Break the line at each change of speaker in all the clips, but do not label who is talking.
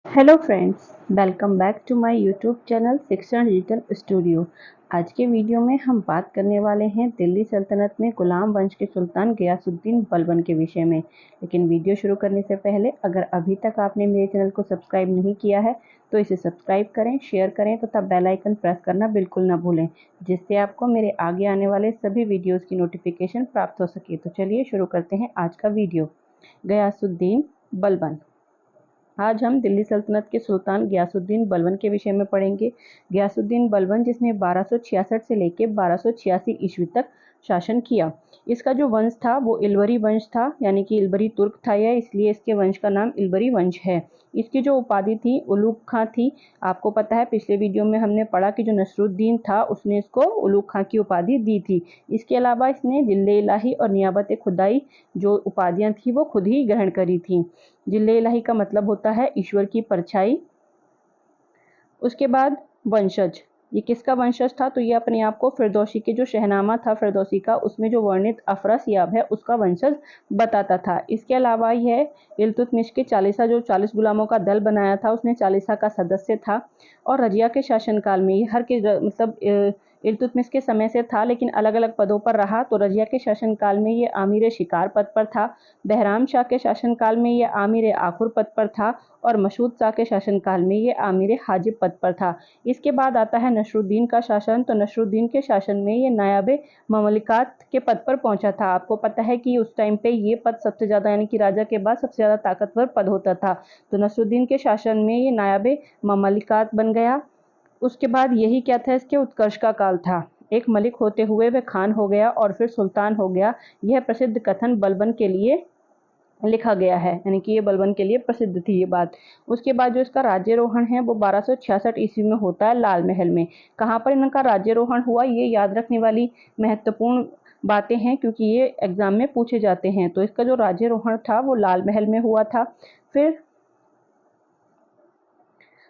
Hello friends, welcome back to my YouTube channel Shikshan digital studio. आज के video में हम बात करने वाले हैं दिल्ली सल्तनत में गुलाम वंश के सुल्तान गयासुद्दीन बलबन के विषय में। लेकिन वीडियो शुरू करने से पहले अगर अभी तक आपने मेरे चैनल को सब्सक्राइब नहीं किया है तो इसे सब्सक्राइब करें, शेयर करें तथा बेल आइकन प्रेस करना बिल्कुल ना भूलें, जिससे आपको मेरे आगे आने वाले सभी वीडियोज़ की नोटिफिकेशन प्राप्त हो सके। तो चलिए शुरू करते हैं आज का वीडियो। गयासुद्दीन बलबन। आज हम दिल्ली सल्तनत के सुल्तान गयासुद्दीन बलबन के विषय में पढ़ेंगे। गयासुद्दीन बलबन जिसने 1266 से लेकर 1286 ईस्वी तक शासन किया। इसका जो वंश था वो इलवरी वंश था, यानी कि इलबरी तुर्क था यह, इसलिए इसके वंश का नाम इलबरी वंश है। इसकी जो उपाधि थी उलूग खां थी। आपको पता है पिछले वीडियो में हमने पढ़ा कि जो नसरुद्दीन था उसने इसको उलूग खां की उपाधि दी थी। इसके अलावा इसने जिले इलाही और नियाबत खुदाई जो उपाधियां थी वो खुद ही ग्रहण करी थी। जिले इलाही का मतलब होता है ईश्वर की परछाई। उसके बाद वंशज, ये किसका वंशज था? तो ये अपने आप को फिरदौसी के जो शहनामा था फिरदौसी का, उसमें जो वर्णित अफरस याब है उसका वंशज बताता था। इसके अलावा यह इल्तुतमिश के चालीसा जो 40 गुलामों का दल बनाया था उसमें चालीसा का सदस्य था। और रजिया के शासनकाल में हर के मतलब इल्तुतमिश के समय से था लेकिन अलग अलग पदों पर रहा। तो रजिया के शासनकाल में ये आमिर शिकार पद पर था, बहराम शाह के शासनकाल में ये आमिर आखुर पद पर था और मशहूद शाह के शासनकाल में ये आमिर हाजिब पद पर था। इसके बाद आता है नसरुद्दीन का शासन। तो नसरुद्दीन के शासन में ये नायाब ममलिकात के पद पर पहुंचा था। आपको पता है कि उस टाइम पे ये पद सबसे ज़्यादा, यानी कि राजा के बाद सबसे ज़्यादा ताकतवर पद होता था। तो नसरुद्दीन के शासन में ये नायाब ममलिकात बन गया। उसके बाद यही क्या था, इसके उत्कर्ष का काल था। एक मलिक होते हुए वह खान हो गया और फिर सुल्तान हो गया। यह प्रसिद्ध कथन बलबन के लिए लिखा गया है, यानी कि ये बलबन के लिए प्रसिद्ध थी ये बात। उसके बाद जो इसका राज्यरोहण है वो 1266 ईस्वी में होता है लाल महल में। कहाँ पर इनका राज्यरोहण हुआ ये याद रखने वाली महत्वपूर्ण बातें हैं, क्योंकि ये एग्जाम में पूछे जाते हैं। तो इसका जो राज्यरोहण था वो लाल महल में हुआ था। फिर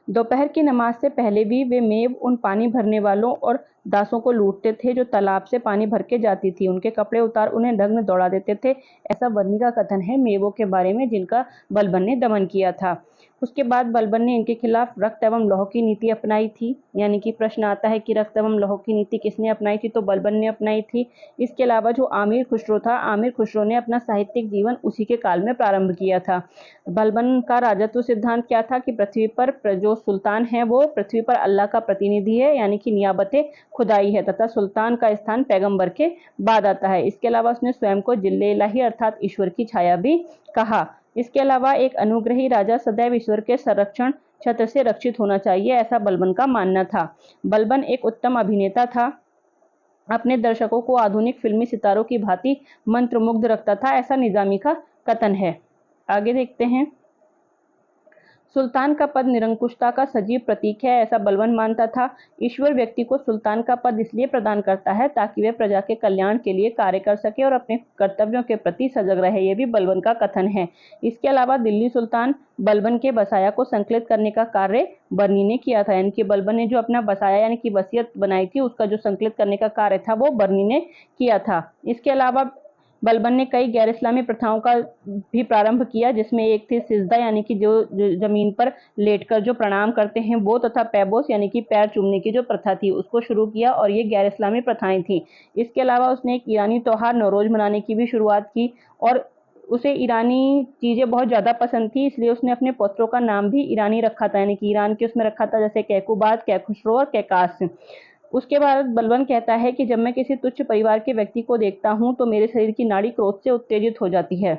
दोपहर की नमाज से पहले भी वे मेव उन पानी भरने वालों और दासों को लूटते थे जो तालाब से पानी भर के जाती थी। उनके कपड़े उतार उन्हें नग्न दौड़ा देते थे। ऐसा बन्नी का कथन है मेवों के बारे में, जिनका बलबन ने दमन किया था। उसके बाद बलबन ने इनके खिलाफ रक्त एवं लौह की नीति अपनाई थी। यानी कि प्रश्न आता है कि रक्त एवं लौह की नीति किसने अपनाई थी? तो बलबन ने अपनाई थी। इसके अलावा जो आमिर खुसरो था, आमिर खुसरो ने अपना साहित्यिक जीवन उसी के काल में प्रारंभ किया था। बलबन का राजत्व सिद्धांत क्या था कि पृथ्वी पर जो सुल्तान है वो पृथ्वी पर अल्लाह का प्रतिनिधि है, यानी कि नियाबत खुदाई है, तथा सुल्तान का स्थान पैगंबर के बाद आता है। इसके अलावा उसने स्वयं को जिल्ले इलाही अर्थात ईश्वर की छाया भी कहा। इसके अलावा एक अनुग्रही राजा सदैव ईश्वर के संरक्षण छत्र से रक्षित होना चाहिए, ऐसा बलबन का मानना था। बलबन एक उत्तम अभिनेता था, अपने दर्शकों को आधुनिक फिल्मी सितारों की भांति मंत्रमुग्ध रखता था, ऐसा निजामी का कथन है। आगे देखते हैं। सुल्तान का पद निरंकुशता का सजीव प्रतीक है, ऐसा बलबन मानता था। ईश्वर व्यक्ति को सुल्तान का पद इसलिए प्रदान करता है ताकि वह प्रजा के कल्याण के लिए कार्य कर सके और अपने कर्तव्यों के प्रति सजग रहे, यह भी बलबन का कथन है। इसके अलावा दिल्ली सुल्तान बलबन के बसाया को संकलित करने का कार्य बर्नी ने किया था, यानी कि बलबन ने जो अपना बसाया यानी कि वसीयत बनाई थी उसका जो संकलित करने का कार्य था वो बर्नी ने किया था। इसके अलावा बलबन ने कई गैर इस्लामी प्रथाओं का भी प्रारंभ किया, जिसमें एक थी सिजदा, यानी कि जो जमीन पर लेटकर जो प्रणाम करते हैं वो, तथा पैबोस यानी कि पैर चूमने की जो प्रथा थी उसको शुरू किया, और ये गैर इस्लामी प्रथाएं थी। इसके अलावा उसने एक ईरानी त्योहार नौरोज मनाने की भी शुरुआत की, और उसे ईरानी चीज़ें बहुत ज़्यादा पसंद थी, इसलिए उसने अपने पुत्रों का नाम भी ईरानी रखा था, यानी कि ईरान के उसमें रखा था, जैसे कैकुबाद, कैखुसरो और कैकास। उसके बाद बलबन कहता है कि जब मैं किसी तुच्छ परिवार के व्यक्ति को देखता हूँ तो मेरे शरीर की नाड़ी क्रोध से उत्तेजित हो जाती है,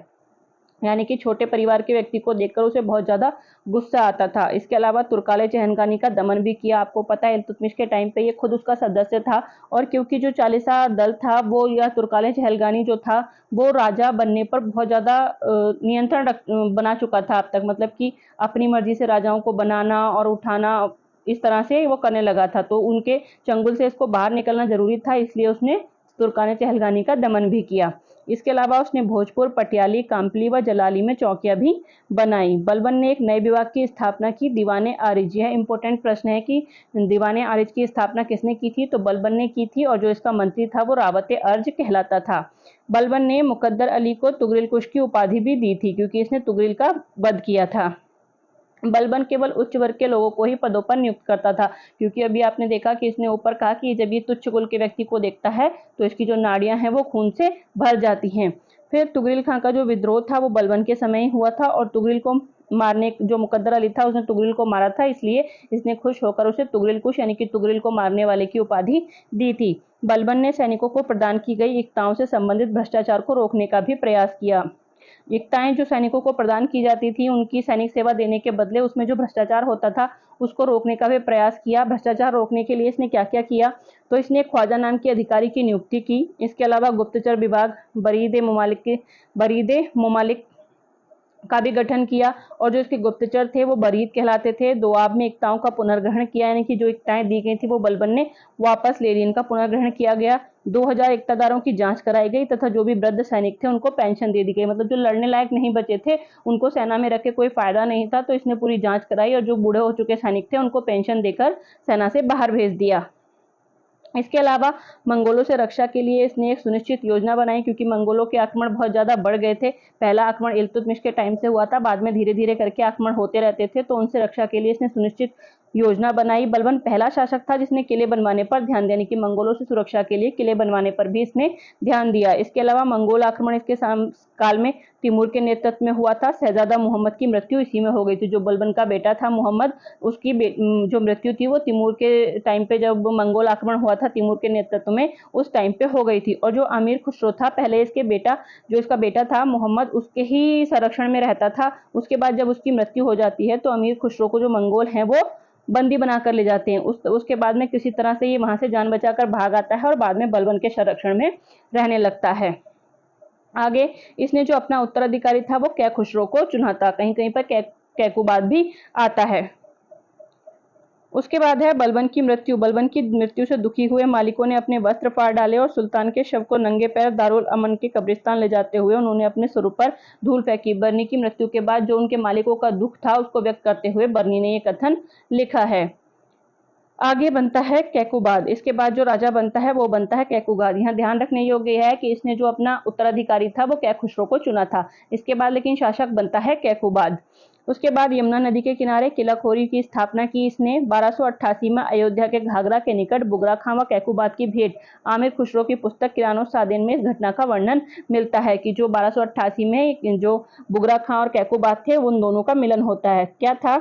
यानी कि छोटे परिवार के व्यक्ति को देखकर उसे बहुत ज़्यादा गुस्सा आता था। इसके अलावा तुर्काले चहलगानी का दमन भी किया। आपको पता है इल्तुतमिश के टाइम पे ये खुद उसका सदस्य था, और क्योंकि जो चालीसा दल था वो, या तुर्काले चहलगानी जो था वो राजा बनने पर बहुत ज़्यादा नियंत्रण बना चुका था अब तक, मतलब कि अपनी मर्जी से राजाओं को बनाना और उठाना इस तरह से वो करने लगा था। तो उनके चंगुल से इसको बाहर निकलना जरूरी था, इसलिए उसने तुर्काने चहलगानी का दमन भी किया। इसके अलावा उसने भोजपुर, पटियाली, काम्पली व जलाली में चौकियां भी बनाई। बलबन ने एक नए विभाग की स्थापना की, दीवाने आरिज। यह इंपॉर्टेंट प्रश्न है कि दीवाने आरिज की स्थापना किसने की थी? तो बलबन ने की थी, और जो इसका मंत्री था वो रावते अर्ज कहलाता था। बलबन ने मुकद्दर अली को तुगरिल कुश की उपाधि भी दी थी, क्योंकि इसने तुगरिल का वध किया था। बलबन केवल उच्च वर्ग के लोगों को ही पदों पर नियुक्त करता था, क्योंकि अभी आपने देखा कि इसने ऊपर कहा कि जब ये तुच्छ कुल के व्यक्ति को देखता है तो इसकी जो नाड़ियां हैं वो खून से भर जाती हैं। फिर तुगरिल खां का जो विद्रोह था वो बलबन के समय ही हुआ था और तुगरिल को मारने जो मुकद्दर अली था उसने तुगरिल को मारा था, इसलिए इसने खुश होकर उसे तुगरिल कुश यानी कि तुगरिल को मारने वाले की उपाधि दी थी। बलबन ने सैनिकों को प्रदान की गई एकताओं से संबंधित भ्रष्टाचार को रोकने का भी प्रयास किया। एकताएं जो सैनिकों को प्रदान की जाती थी उनकी सैनिक सेवा देने के बदले उसमें जो भ्रष्टाचार होता था उसको रोकने का भी प्रयास किया। भ्रष्टाचार रोकने के लिए इसने क्या क्या किया, तो इसने ख्वाजा नाम के अधिकारी की नियुक्ति की। इसके अलावा गुप्तचर विभाग बरीद ममालिक का भी गठन किया और जो इसके गुप्तचर थे वो बरीद कहलाते थे। दोआब में एकताओं का पुनर्ग्रहण किया, यानी कि जो एकताएं दी गई थी वो बलबन ने वापस ले ली, इनका पुनर्ग्रहण किया गया। 2000 एकतादारों की जांच कराई गई तथा जो भी वृद्ध सैनिक थे उनको पेंशन दे दी गई, मतलब जो लड़ने लायक नहीं बचे थे उनको सेना में रख के कोई फायदा नहीं था, तो इसने पूरी जांच कराई और जो बूढ़े हो चुके सैनिक थे उनको पेंशन देकर सेना से बाहर भेज दिया। इसके अलावा मंगोलों से रक्षा के लिए इसने एक सुनिश्चित योजना बनाई, क्योंकि मंगोलों के आक्रमण बहुत ज़्यादा बढ़ गए थे। पहला आक्रमण इल्तुतमिश के टाइम से हुआ था, बाद में धीरे धीरे करके आक्रमण होते रहते थे, तो उनसे रक्षा के लिए इसने सुनिश्चित योजना बनाई। बलबन पहला शासक था जिसने किले बनवाने पर ध्यान दिया, कि मंगोलों से सुरक्षा के लिए किले बनवाने पर भी इसने ध्यान दिया। इसके अलावा मंगोल आक्रमण इसके काल में तिमूर के नेतृत्व में हुआ था। शहजादा मोहम्मद की मृत्यु इसी में हो गई थी। जो बलबन का बेटा था मोहम्मद, उसकी जो मृत्यु थी वो तिमूर के टाइम पे, जब मंगोल आक्रमण हुआ था तिमूर के नेतृत्व में, उस टाइम पे हो गई थी। और जो अमीर खुसरो था, पहले इसका बेटा था मोहम्मद, उसके ही संरक्षण में रहता था। उसके बाद जब उसकी मृत्यु हो जाती है तो अमीर खुसरो को जो मंगोल हैं वो बंदी बनाकर ले जाते हैं। उसके बाद में किसी तरह से ये वहां से जान बचाकर भाग आता है और बाद में बलबन के संरक्षण में रहने लगता है। आगे इसने जो अपना उत्तराधिकारी था वो कै खुसरो को चुना था। कहीं कहीं पर कैकुबाद भी आता है। उसके बाद है बलबन की मृत्यु। बलबन की मृत्यु से दुखी हुए मालिकों ने अपने वस्त्र फाड़ डाले और सुल्तान के शव को नंगे पैर दारुल अमन के कब्रिस्तान ले जाते हुए उन्होंने अपने स्वरूप पर धूल फेंकी। बर्नी की मृत्यु के बाद जो उनके मालिकों का दुख था उसको व्यक्त करते हुए बर्नी ने ये कथन लिखा है। आगे बनता है कैकुबाद। इसके बाद जो राजा बनता है वो बनता है कैकुबाद। यहाँ ध्यान रखने योग्य है कि इसने जो अपना उत्तराधिकारी था वो कै खुसरो को चुना था। इसके बाद लेकिन शासक बनता है कैकुबाद। उसके बाद यमुना नदी के किनारे किलाखोरी की स्थापना की इसने। 1288 में अयोध्या के घाघरा के निकट बुगरा खां व कैकुबाद की भेंट। आमिर खुसरो की पुस्तक किरानो सादेन में इस घटना का वर्णन मिलता है कि जो 1288 में जो बुगरा खां और कैकुबाद थे उन दोनों का मिलन होता है। क्या था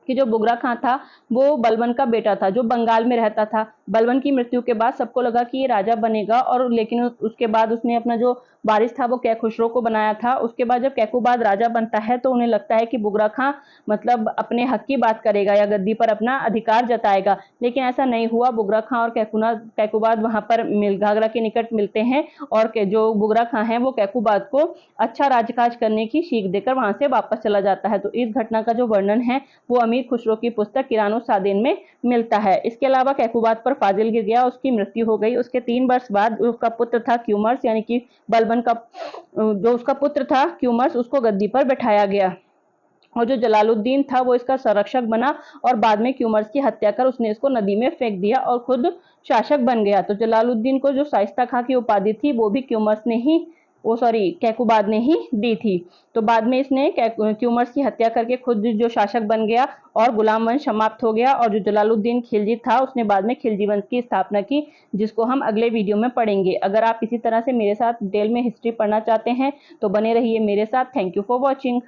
कि जो बुगरा खां था वो बलबन का बेटा था जो बंगाल में रहता था। बलबन की मृत्यु के बाद सबको लगा कि ये राजा बनेगा, और लेकिन उसके बाद उसने अपना जो वारिस था वो कै खुसरो को बनाया था। उसके बाद जब कैकुबाद राजा बनता है तो उन्हें लगता है कि बुगरा खां मतलब अपने हक की बात करेगा या गद्दी पर अपना अधिकार जताएगा, लेकिन ऐसा नहीं हुआ। बुगरा खां और कैकुबाद वहां पर घाघरा के निकट मिलते हैं और जो बुगरा खां है वो कैकुबाद को अच्छा राजकाज करने की सीख देकर वहां से वापस चला जाता है। तो इस घटना का जो वर्णन है वो अमीर खुसरो की पुस्तक किरानो सादेन में मिलता है। इसके अलावा कैकुबाद पर फाजिल गिर गया, उसकी मृत्यु हो गई। उसके 3 वर्ष बाद उसका पुत्र था क्यूमर्स, यानी कि बलबन का जो उसका पुत्र था क्यूमर्स, उसको गद्दी पर बैठाया गया। और जो जलालुद्दीन था वो इसका संरक्षक बना और बाद में क्यूमर्स की हत्या कर उसने इसको नदी में फेंक दिया और खुद शासक बन गया। तो जलालुद्दीन को जो शाइस्ता खां की उपाधि थी वो भी कैकुबाद ने ही दी थी। तो बाद में इसने क्यूमर्स की हत्या करके खुद जो शासक बन गया और गुलाम वंश समाप्त हो गया। और जो जलालुद्दीन खिलजी था उसने बाद में खिलजी वंश की स्थापना की, जिसको हम अगले वीडियो में पढ़ेंगे। अगर आप इसी तरह से मेरे साथ डिटेल में हिस्ट्री पढ़ना चाहते हैं तो बने रहिए मेरे साथ। Thank you for watching.